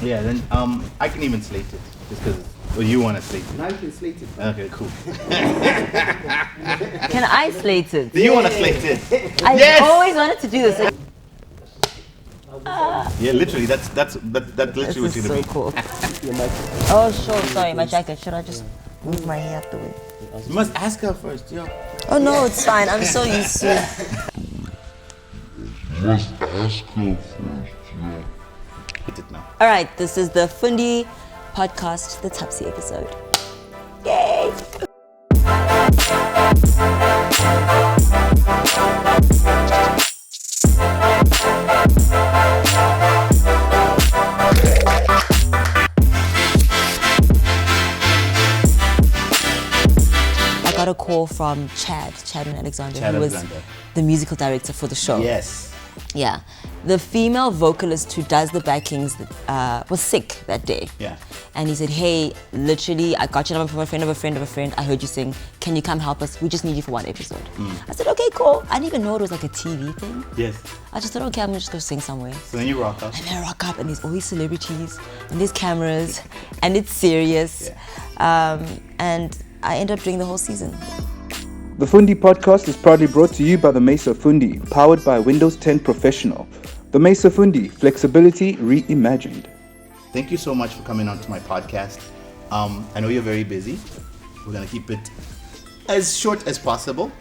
Yeah, then I can even slate it just because. Or you want to slate it? Now you can slate it. Okay, cool. Can I slate it? Do you want to slate it? I always wanted to do this. Yeah, literally. That's literally This what is you're gonna so be. cool. Your mic. Oh, sure. Sorry, my jacket. Should I just move my hair out the way? You must ask her first, yo. Oh no, it's fine. I'm so used to it. Hit it now. All right, this is the Fundi Podcast, the Thabsie episode. Yay! I got a call from Chad and Alexander, who was the musical director for the show. Yes. Yeah. The female vocalist who does the backings was sick that day. Yeah. And he said, hey, literally, I got your number from a friend of a friend of a friend. I heard you sing. Can you come help us? We just need you for one episode. I said, okay, cool. I didn't even know it was like a TV thing. Yes. I just thought, okay, I'm just going to sing somewhere. So then you rock up. And then I rock up and there's all these celebrities and there's cameras and it's serious. Yeah. And I end up doing the whole season. The Fundi Podcast is proudly brought to you by the Mesa Fundi, powered by Windows 10 Professional. The Mesa Fundi, flexibility reimagined. Thank you so much for coming on to my podcast. I know you're very busy. We're gonna keep it as short as possible.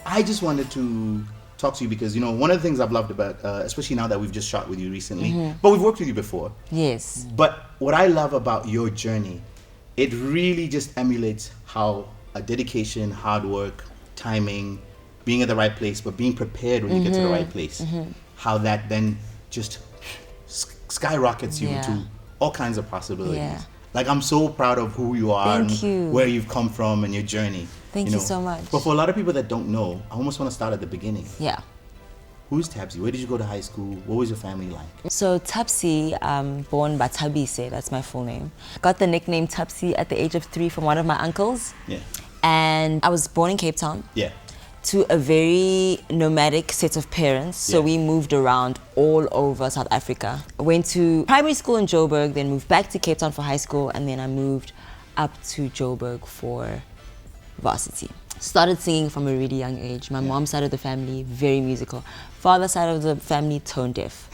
I just wanted to talk to you because, you know, one of the things I've loved about, especially now that we've just shot with you recently, but we've worked with you before. Yes. But what I love about your journey, it really just emulates how a dedication, hard work, timing, being at the right place, but being prepared when you get to the right place, how that then just skyrockets you to all kinds of possibilities. Yeah. Like, I'm so proud of who you are where you've come from and your journey. Thank you so much. But for a lot of people that don't know, I almost want to start at the beginning. Yeah. Who's Thabsie? Where did you go to high school? What was your family like? So Thabsie, born by Thabsie, that's my full name. Got the nickname Thabsie at the age of 3 from one of my uncles. Yeah. And I was born in Cape Town. Yeah. To a very nomadic set of parents. So we moved around all over South Africa. I went to primary school in Joburg, then moved back to Cape Town for high school, and then I moved up to Joburg for varsity. Started singing from a really young age. My mom's side of the family, very musical. Father's side of the family, tone deaf.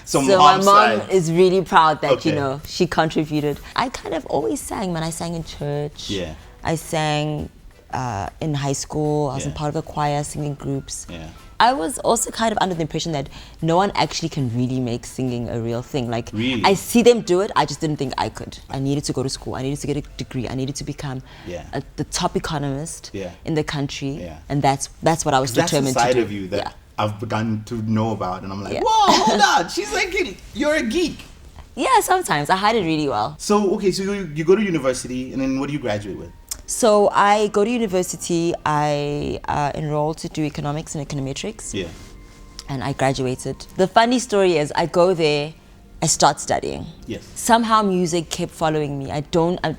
So my mom is really proud that, you know, she contributed. I kind of always sang, man. I sang in church. Yeah. I sang in high school. I was in part of a choir, singing groups. Yeah. I was also kind of under the impression that no one actually can really make singing a real thing. Like, really? I see them do it, I just didn't think I could. I needed to go to school, I needed to get a degree, I needed to become the top economist in the country. Yeah. And that's what I was determined to do. That's the side of you that I've begun to know about, and I'm like, whoa, hold on, she's like, you're a geek. Yeah, sometimes. I hide it really well. So, okay, so you go to university, and then what do you graduate with? So I go to university, I enrolled to do economics and econometrics. Yeah. And I graduated. The funny story is I go there, I start studying. Yes. Somehow music kept following me. I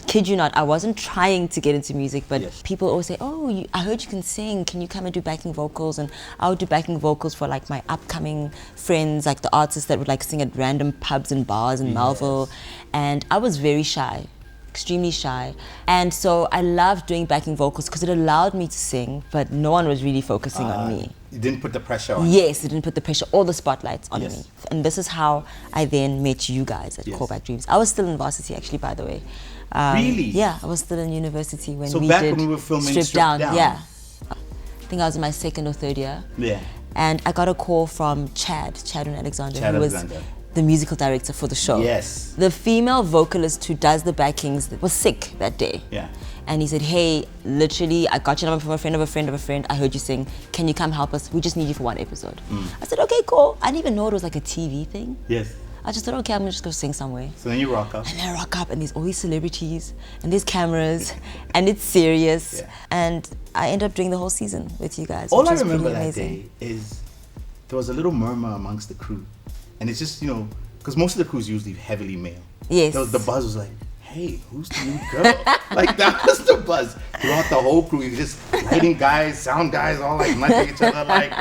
kid you not, I wasn't trying to get into music, but people always say, oh, I heard you can sing, can you come and do backing vocals? And I would do backing vocals for like my upcoming friends, like the artists that would like sing at random pubs and bars in Melville. And I was very shy. Extremely shy, and so I loved doing backing vocals because it allowed me to sing, but no one was really focusing on me. You didn't put the pressure on. Yes, it didn't put the pressure or the spotlights on me. And this is how I then met you guys at Callback Dreams. I was still in varsity, actually, by the way. Really? Yeah, I was still in university when so we back did when we were filming Stripped Down. Yeah, I think I was in my 2nd or 3rd year. Yeah. And I got a call from Chad and Alexander, who was the musical director for the show. Yes. The female vocalist who does the backings was sick that day. Yeah. And he said, hey, literally, I got your number from a friend of a friend of a friend. I heard you sing. Can you come help us? We just need you for one episode. I said, okay, cool. I didn't even know it was like a TV thing. Yes. I just thought, okay, I'm just going to sing somewhere. So then you rock up. And then I rock up and there's all these celebrities and there's cameras and it's serious. And I end up doing the whole season with you guys. All I remember that day is there was a little murmur amongst the crew. And it's just, you know, because most of the crew is usually heavily male. Yes. The buzz was like, hey, who's the new girl? Like, that was the buzz throughout the whole crew. You just lighting guys, sound guys, all like nudging each other like,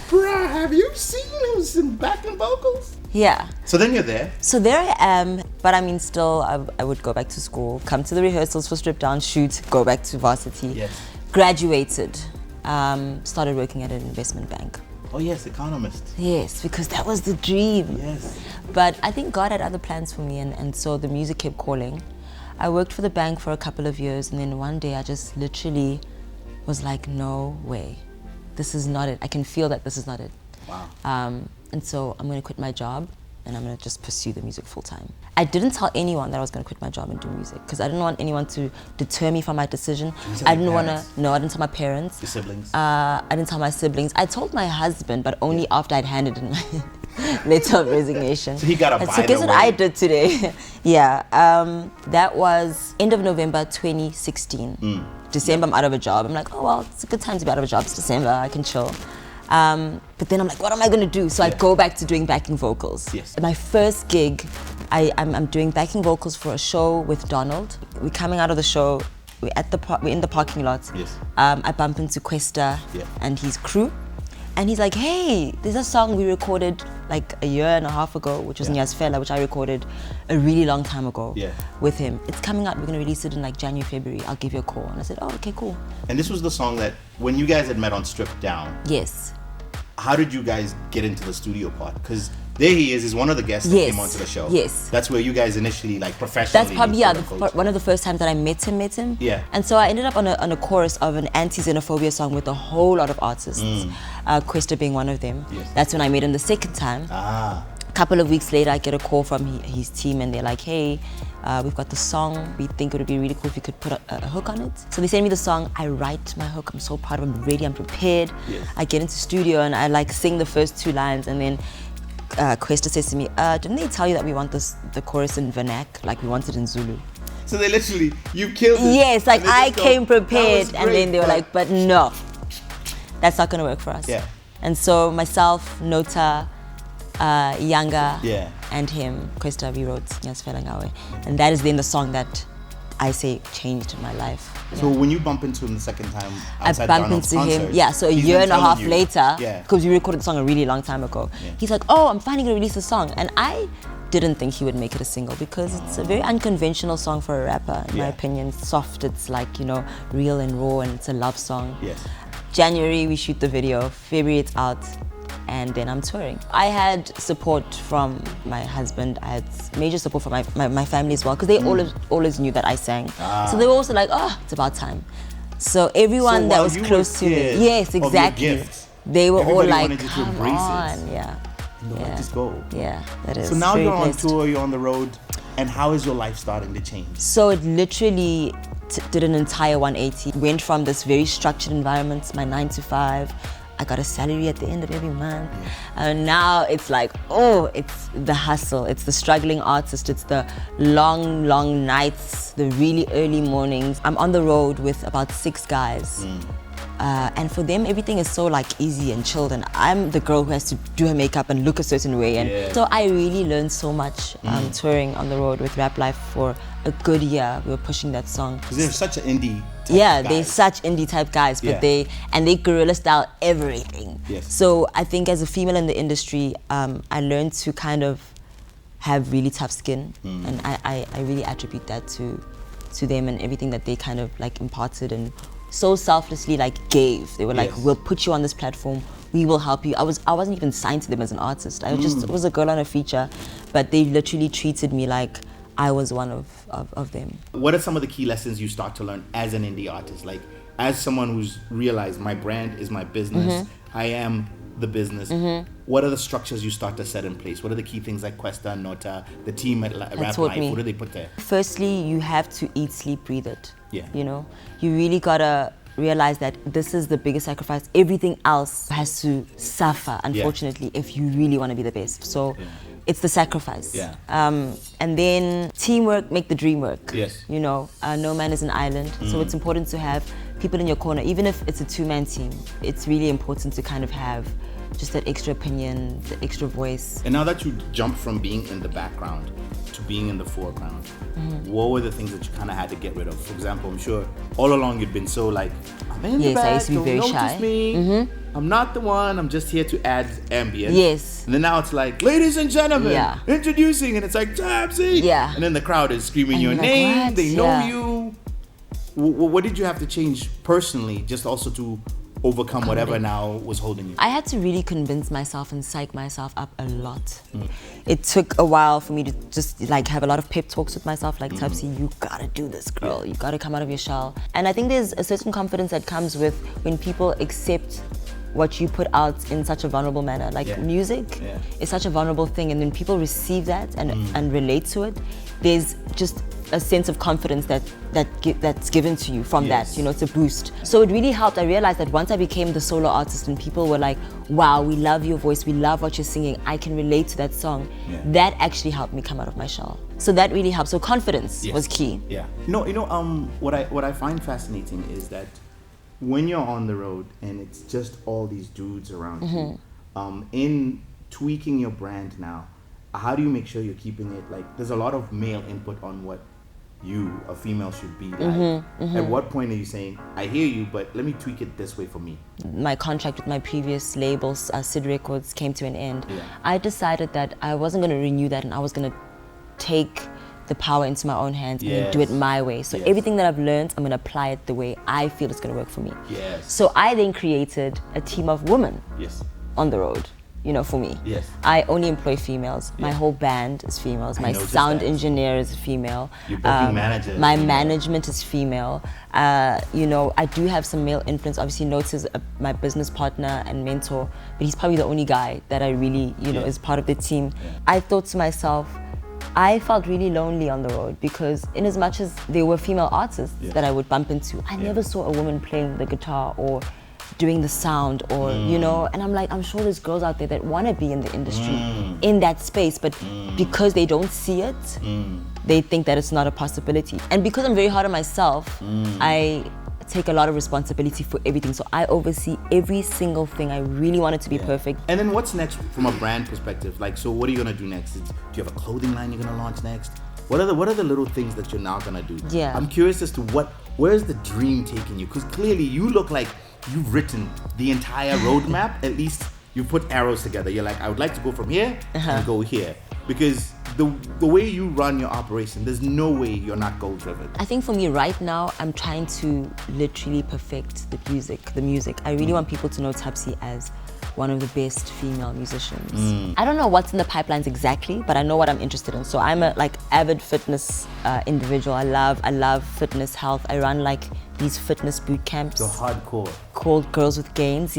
bruh, have you seen shows and backing vocals. Yeah. So then you're there. So there I am, but I mean, still, I would go back to school, come to the rehearsals for Strip Down, shoot, go back to varsity. Yes. Graduated, started working at an investment bank. Oh yes, economist. Yes, because that was the dream. Yes. But I think God had other plans for me, and so the music kept calling. I worked for the bank for a couple of years, and then one day I just literally was like, no way. This is not it. I can feel that this is not it. Wow. And so I'm going to quit my job and I'm going to just pursue the music full time. I didn't tell anyone that I was going to quit my job and do music because I didn't want anyone to deter me from my decision. I didn't want to, no, I didn't tell my parents. Your siblings? I didn't tell my siblings. I told my husband, but only after I'd handed in my letter of resignation. So he got a buy So guess the what way. I did today? Yeah, that was end of November 2016. December, I'm out of a job. I'm like, oh, well, it's a good time to be out of a job. It's December, I can chill. But then I'm like, what am I going to do? So I go back to doing backing vocals. Yes. My first gig, I'm doing backing vocals for a show with Donald. We're coming out of the show. We're in the parking lot. Yes. I bump into Questa and his crew. And he's like, hey, there's a song we recorded like a year and a half ago, which was Nyas Fela, which I recorded a really long time ago with him. It's coming out. We're going to release it in like January, February. I'll give you a call. And I said, oh, okay, cool. And this was the song that when you guys had met on Stripped Down. Yes. How did you guys get into the studio part? Because there he is one of the guests that came onto the show. Yes. That's where you guys initially like professionally. That's probably one of the first times that I met him. Yeah. And so I ended up on a chorus of an anti-xenophobia song with a whole lot of artists. Questa being one of them. Yes. That's when I met him the second time. Ah. A couple of weeks later, I get a call from his team and they're like, hey, we've got the song. We think it would be really cool if you could put a hook on it. So they send me the song. I write my hook. I'm so proud of it. I'm ready. I'm prepared. Yes. I get into studio and I like sing the first two lines and then Questa says to me, didn't they tell you that we want the chorus in vernac? Like we want it in Zulu. So they literally, you killed it. Yes, like And they I just go, came "That was prepared and great, then they were like, but no, that's not gonna work for us. Yeah. And so myself, Nota, Yanga, and him, Questa, we wrote Nyas Fela Ngawe. And that is then the song that I say changed my life. So when you bump into him the second time I outside bumped Donald's into him, concert, so a he's year been and a telling half you- later, Yeah. because we recorded the song a really long time ago. Yeah. He's like, oh, I'm finally gonna release a song. And I didn't think he would make it a single because it's a very unconventional song for a rapper, in my opinion. It's soft, it's like, real and raw, and it's a love song. Yes. January, we shoot the video. February, it's out. And then I'm touring. I had support from my husband. I had major support from my family as well, because they always knew that I sang. So they were also like, oh, it's about time. So everyone that while was you close were to me, scared yes, of your exactly. gift, They were all everybody like, wanted you to come embrace it. on, yeah. Let this go. Yeah, that is. So now very you're on blessed. tour, you're on the road, and how is your life starting to change? So it literally did an entire 180. Went from this very structured environment, my 9 to 5. I got a salary at the end of every month. And now it's like, oh, it's the hustle. It's the struggling artist. It's the long, long nights, the really early mornings. I'm on the road with about 6 guys. And for them, everything is so like easy and chilled. And I'm the girl who has to do her makeup and look a certain way. And so I really learned so much touring on the road with Rap Life for a good year. We were pushing that song. Because they're such an indie type they're guys. such indie type guys, but they guerrilla style everything. Yes. So I think as a female in the industry, I learned to kind of have really tough skin, and I really attribute that to them and everything that they kind of like imparted and so selflessly like gave. They were like, we'll put you on this platform, we will help you. I wasn't even signed to them as an artist. I just was a girl on a feature, but they literally treated me like I was one of them. What are some of the key lessons you start to learn as an indie artist? Like, as someone who's realized my brand is my business, I am the business. What are the structures you start to set in place? What are the key things like Questa, Nota, the team at Rap taught Life? me. What do they put there? Firstly, you have to eat, sleep, breathe it. Yeah. You really gotta realize that this is the biggest sacrifice. Everything else has to suffer, unfortunately, if you really want to be the best. So it's the sacrifice. Yeah. And then teamwork, make the dream work. Yes. No man is an island. So it's important to have people in your corner, even if it's a 2-man team. It's really important to kind of have just that extra opinion, the extra voice. And now that you jumped from being in the background to being in the foreground, what were the things that you kind of had to get rid of? For example, I'm sure all along you'd been so like, I'm in the Yes, back, I used to be don't very notice shy. me. I'm not the one. I'm just here to add ambience. Yes. And then now it's like, ladies and gentlemen, Yeah. introducing, and it's like, Thabsie. Yeah. And then the crowd is screaming And your you're like, name. what? They know Yeah. you. What did you have to change personally, just also to overcome whatever now was holding you? I had to really convince myself and psych myself up a lot. It took a while for me to just like have a lot of pep talks with myself, like Thabsie, you gotta do this, girl. You gotta come out of your shell. And I think there's a certain confidence that comes with when people accept what you put out in such a vulnerable manner. Like music is such a vulnerable thing, and when people receive that and relate to it, there's just a sense of confidence that's given to you from that, you know, it's a boost. So it really helped. I realized that once I became the solo artist and people were like, wow, we love your voice, we love what you're singing, I can relate to that song, that actually helped me come out of my shell. So that really helped. So confidence was key. Yeah. What I find fascinating is that when you're on the road and it's just all these dudes around you, in tweaking your brand now, how do you make sure you're keeping it like, there's a lot of male input on what you, a female, should be like. At what point are you saying, I hear you, but let me tweak it this way for me? My contract with my previous labels, Sid Records, came to an end. I decided that I wasn't going to renew that, and I was going to take the power into my own hands and do it my way. So everything that I've learned, I'm going to apply it the way I feel it's going to work for me. So I then created a team of women on the road, you know, for me. I only employ females. My whole band is females. My sound engineer is female. Your booking manager. My management is female. You know, I do have some male influence. Obviously, Notes is my business partner and mentor, but he's probably the only guy that I really, you know, is part of the team. I thought to myself, I felt really lonely on the road because in as much as there were female artists that I would bump into, I never saw a woman playing the guitar or doing the sound or, you know, and I'm like, I'm sure there's girls out there that want to be in the industry, in that space, but because they don't see it, they think that it's not a possibility. And because I'm very hard on myself, I take a lot of responsibility for everything. So I oversee every single thing. I really want it to be perfect. And then what's next from a brand perspective? Like, so what are you gonna do next? Do you have a clothing line you're gonna launch next? What are the little things that you're now gonna do? I'm curious as to where's the dream taking you? Because clearly you look like you've written the entire roadmap. At least you put arrows together. You're like, I would like to go from here and go here. Because the way you run your operation, there's no way you're not goal driven. I think for me right now, I'm trying to literally perfect the music. I really want people to know Thabsie as one of the best female musicians. I don't know what's in the pipelines exactly, but I know what I'm interested in. So I'm a avid fitness individual. I love fitness, health. I run these fitness boot camps. So hardcore. Called Girls with Gains,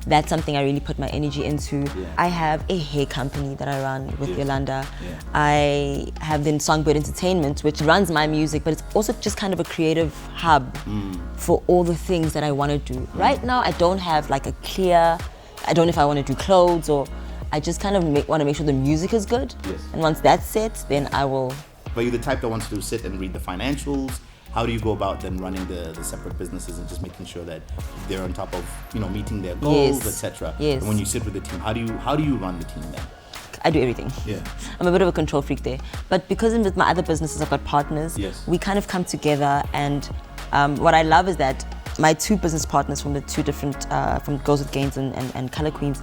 That's something I really put my energy into. I have a hair company that I run with Yolanda. I have then Songbird Entertainment, which runs my music, but it's also just kind of a creative hub for all the things that I want to do. Right now, I don't have a clear, I don't know if I want to do clothes or I just kind of want to make sure the music is good. And once that's set, then I will. But you're the type that wants to sit and read the financials. How do you go about then running the separate businesses and just making sure that they're on top of, you know, meeting their goals, etc. And when you sit with the team, how do you run the team then? I do everything. I'm a bit of a control freak there. But because with my other businesses, I've got partners. We kind of come together, and what I love is that my two business partners from the two different, from Girls with Gains and Color Queens,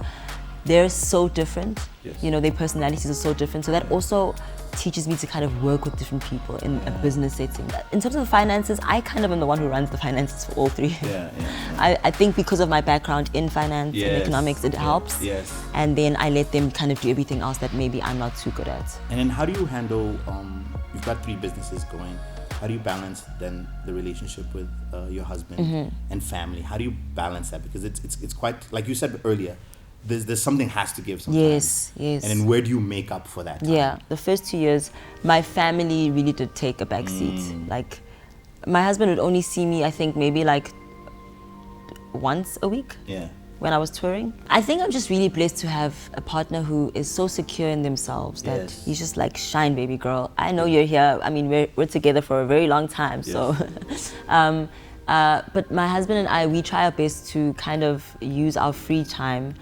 they're so different. You know, their personalities are so different. So that also teaches me to kind of work with different people in a business setting. In terms of the finances, I kind of am the one who runs the finances for all three. I think because of my background in finance and economics, it helps. And then I let them kind of do everything else that maybe I'm not too good at. And then how do you handle, you've got 3 businesses going, how do you balance then the relationship with your husband and family? How do you balance that? Because it's quite, like you said earlier, there's something has to give sometimes. And then where do you make up for that time? The first 2 years, my family really did take a back seat. My husband would only see me, I think, maybe once a week when I was touring. I think I'm just really blessed to have a partner who is so secure in themselves that he's just like, shine, baby girl. I know you're here. I mean, we're together for a very long time. So, but my husband and I, we try our best to kind of use our free time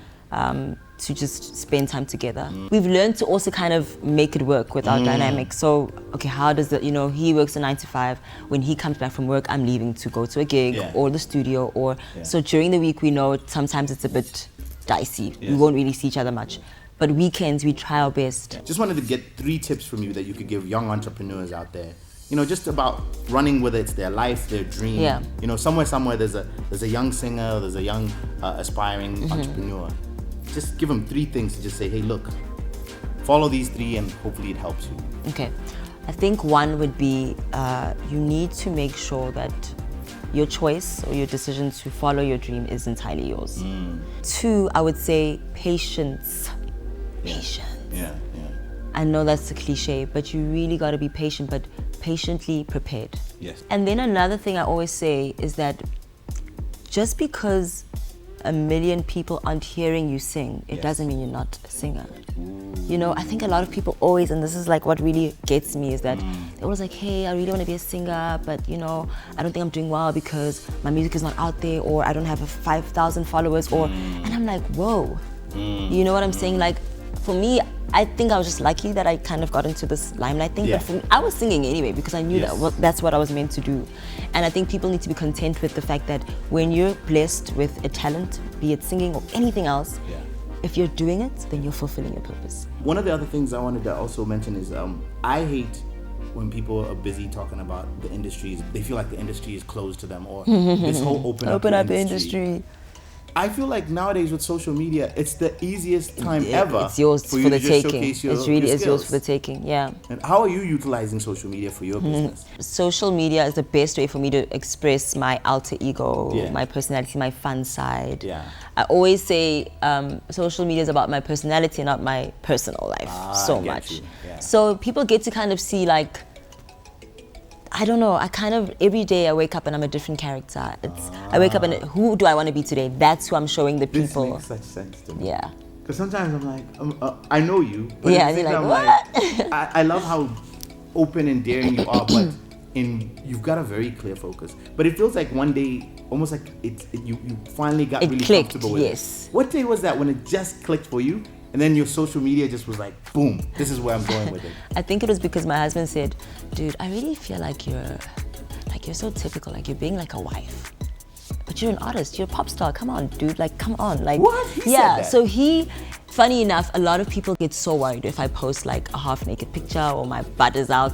to just spend time together. We've learned to also kind of make it work with our dynamic. So, okay, how does it, he works a 9 to 5. When he comes back from work, I'm leaving to go to a gig or the studio. So during the week, we know sometimes it's a bit dicey. We won't really see each other much. But weekends, we try our best. Just wanted to get 3 tips from you that you could give young entrepreneurs out there. Just about running, whether it's their life, their dream. Yeah. Somewhere there's a young singer, there's a young aspiring entrepreneur. Just give them 3 things to just say, hey, look, follow these 3 and hopefully it helps you. Okay. I think 1 would be you need to make sure that your choice or your decision to follow your dream is entirely yours. 2, I would say patience. Patience. Yeah. I know that's a cliche, but you really got to be patient, but patiently prepared. Yes. And then another thing I always say is that just because 1 million people aren't hearing you sing, it doesn't mean you're not a singer. I think a lot of people always, and this is like what really gets me, is that they're always like, hey, I really want to be a singer, but I don't think I'm doing well because my music is not out there, or I don't have 5,000 followers, and I'm like, whoa. You know what I'm saying? Like, for me, I think I was just lucky that I kind of got into this limelight thing. But for me, I was singing anyway because I knew that's what I was meant to do. And I think people need to be content with the fact that when you're blessed with a talent, be it singing or anything else, if you're doing it, then you're fulfilling your purpose. One of the other things I wanted to also mention is I hate when people are busy talking about the industries. They feel like the industry is closed to them, or this whole open up the industry. I feel like nowadays with social media, it's the easiest time ever. It's yours for the taking. It really is yours for the taking, yeah. And how are you utilizing social media for your business? Social media is the best way for me to express my alter ego, my personality, my fun side. Yeah. I always say social media is about my personality, not my personal life so much. Yeah. So people get to kind of see, like, I don't know, I kind of, every day I wake up and I'm a different character. I wake up and who do I want to be today? That's who I'm showing the people. This makes such sense to me. Yeah. Because sometimes I'm like, I know you. But and you're like, what? I love how open and daring you are, but you've got a very clear focus. But it feels like one day, almost like you finally got really clicked, comfortable with yes. it. What day was that when it just clicked for you? And then your social media just was like, boom, this is where I'm going with it. I think it was because my husband said, dude, I really feel like you're so typical, like you're being like a wife. But you're an artist, you're a pop star, come on, dude, like, come on. Like, what? He said that? So funny enough, a lot of people get so worried if I post like a half-naked picture or my butt is out.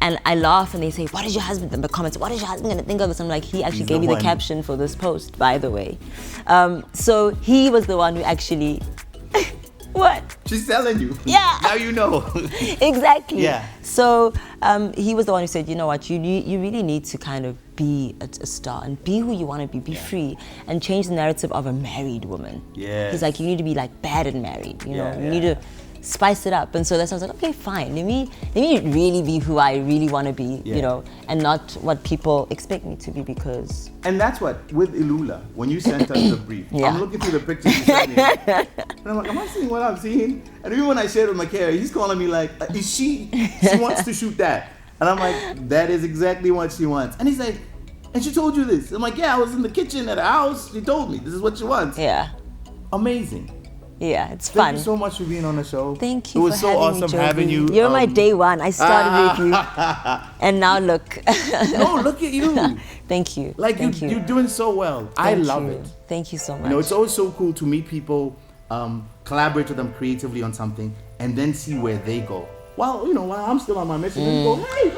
And I laugh and they say, what is your husband, in the comments, what is your husband gonna think of this? I'm like, he actually gave me the caption for this post, by the way. So he was the one who actually, what? She's telling you. Yeah. Now you know. Exactly. Yeah. So he was the one who said, you know what, you really need to kind of be a star and be who you want to be free, and change the narrative of a married woman. Yeah. He's like, you need to be like bad and married, you know, you need to spice it up. And so that's why I was like, okay, fine, let me really be who I really want to be, you know, and not what people expect me to be, because... And that's what, with Ilula, when you sent us the brief, I'm looking through the pictures you sent me, and I'm like, am I seeing what I'm seeing? And even when I shared with Makara, he's calling me like, she wants to shoot that. And I'm like, that is exactly what she wants. And he's like, and she told you this? I'm like, yeah, I was in the kitchen at her house, she told me, this is what she wants. Yeah. Amazing. Yeah, it's fun. Thank you so much for being on the show. Thank you. It was so awesome having you. You're my day one. I started with you, and now look. No, look at you. Thank you. Like you're doing so well. I love it. Thank you so much. You know, it's always so cool to meet people, collaborate with them creatively on something, and then see where they go. While I'm still on my mission, and go, hey,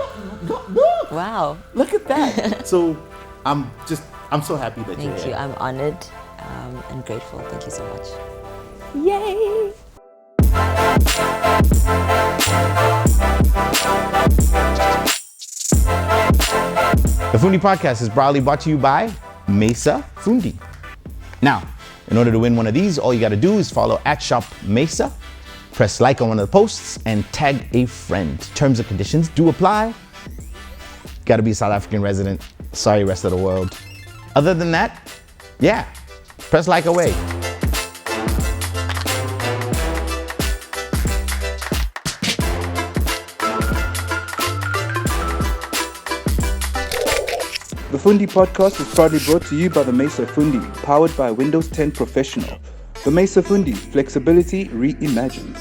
look. Wow. Look at that. So I'm so happy that you're here. Thank you. I'm honored and grateful. Thank you so much. Yay! The Fundi Podcast is proudly brought to you by Mesa Fundi. Now, in order to win one of these, all you got to do is follow @shopmesa, press like on one of the posts, and tag a friend. Terms and conditions do apply. Got to be a South African resident. Sorry, rest of the world. Other than that, yeah, press like away. The Fundi Podcast is proudly brought to you by the Mesa Fundi, powered by Windows 10 Professional. The Mesa Fundi, flexibility reimagined.